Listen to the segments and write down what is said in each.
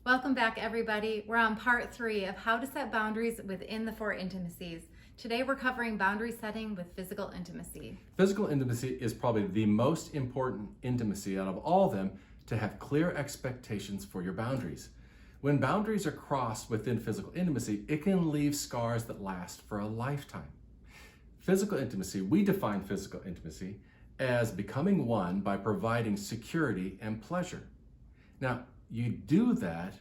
Welcome back, everybody. We're on part 3 of how to set boundaries within the 4 intimacies. Today we're covering boundary setting with physical intimacy. Physical intimacy is probably the most important intimacy out of all of them to have clear expectations for your boundaries. When boundaries are crossed within physical intimacy, it can leave scars that last for a lifetime. Physical intimacy, we define physical intimacy as becoming one by providing security and pleasure. Now, you do that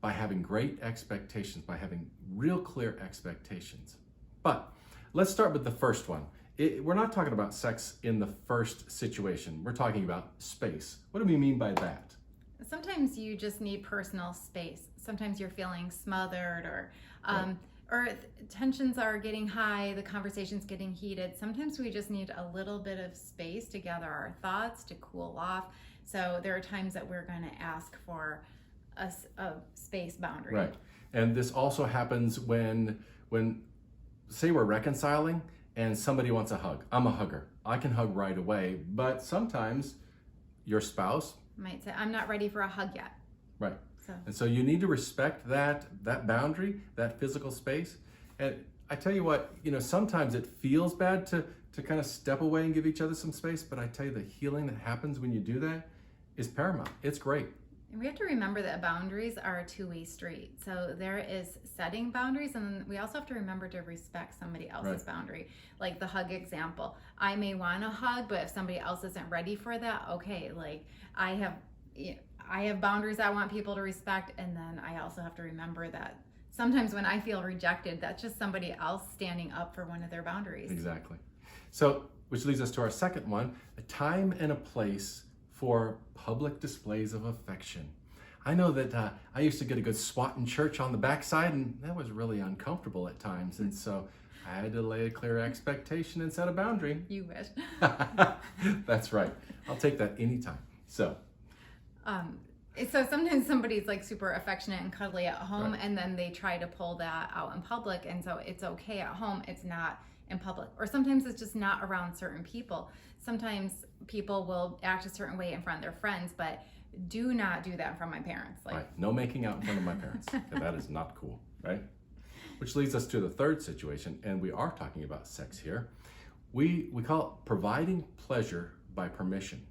by having great expectations, by having real clear expectations. But let's start with the first one. We're not talking about sex in the first situation. We're talking about space. What do we mean by that? Sometimes you just need personal space. Sometimes you're feeling smothered or tensions are getting high, the conversation's getting heated. Sometimes we just need a little bit of space to gather our thoughts, to cool off. So there are times that we're going to ask for a space boundary. Right. And this also happens when say we're reconciling and somebody wants a hug. I'm a hugger. I can hug right away, but sometimes your spouse might say, I'm not ready for a hug yet. Right. And so you need to respect that boundary, that physical space. And I tell you what, sometimes it feels bad to kind of step away and give each other some space, but I tell you the healing that happens when you do that is paramount. It's great. And we have to remember that boundaries are a two-way street. So there is setting boundaries, and then we also have to remember to respect somebody else's boundary. Like the hug example. I may want a hug, but if somebody else isn't ready for that, okay, like I have boundaries I want people to respect, and then I also have to remember that sometimes when I feel rejected, that's just somebody else standing up for one of their boundaries. Exactly. So, which leads us to our second one, a time and a place for public displays of affection. I know that I used to get a good swat in church on the backside, and that was really uncomfortable at times. And so I had to lay a clear expectation and set a boundary. You wish. That's right. I'll take that anytime. So sometimes somebody's like super affectionate and cuddly at home, and then they try to pull that out in public, and so it's okay at home, it's not in public. Or sometimes it's just not around certain people. Sometimes people will act a certain way in front of their friends, but do not do that in front of my parents. Right. No making out in front of my parents. That is not cool, right? Which leads us to the third situation, and we are talking about sex here. We call it providing pleasure by permission.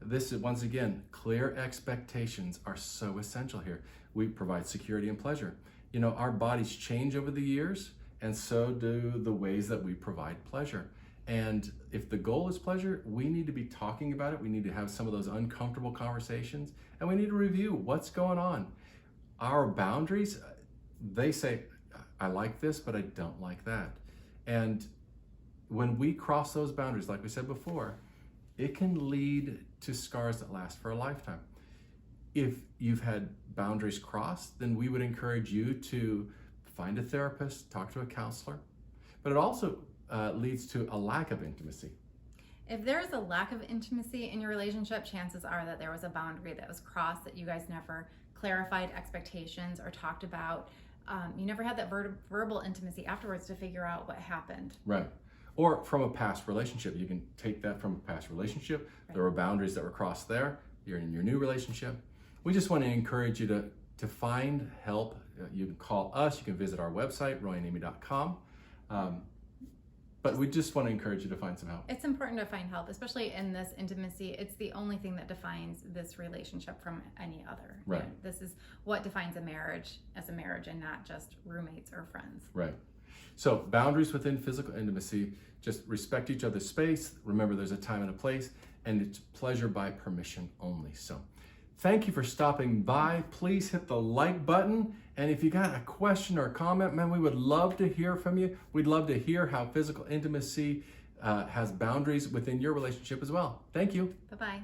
This is, once again, clear expectations are so essential here. We provide security and pleasure. Our bodies change over the years, and so do the ways that we provide pleasure. And if the goal is pleasure, we need to be talking about it. We need to have some of those uncomfortable conversations, and we need to review what's going on. Our boundaries, they say, I like this, but I don't like that. And when we cross those boundaries, like we said before, it can lead to scars that last for a lifetime. If you've had boundaries crossed, then we would encourage you to find a therapist, talk to a counselor. But it also leads to a lack of intimacy. If there's a lack of intimacy in your relationship, chances are that there was a boundary that was crossed, that you guys never clarified expectations or talked about. You never had that verbal intimacy afterwards to figure out what happened. Right. Or from a past relationship. You can take that from a past relationship. There were boundaries that were crossed there. You're in your new relationship. We just want to encourage you to find help. You can call us. You can visit our website, royandamy.com. But we just want to encourage you to find some help. It's important to find help, especially in this intimacy. It's the only thing that defines this relationship from any other. Right. This is what defines a marriage as a marriage, and not just roommates or friends. Right. So boundaries within physical intimacy, just respect each other's space. Remember, there's a time and a place, and it's pleasure by permission only. So thank you for stopping by. Please hit the like button. And if you got a question or a comment, man, we would love to hear from you. We'd love to hear how physical intimacy has boundaries within your relationship as well. Thank you. Bye-bye.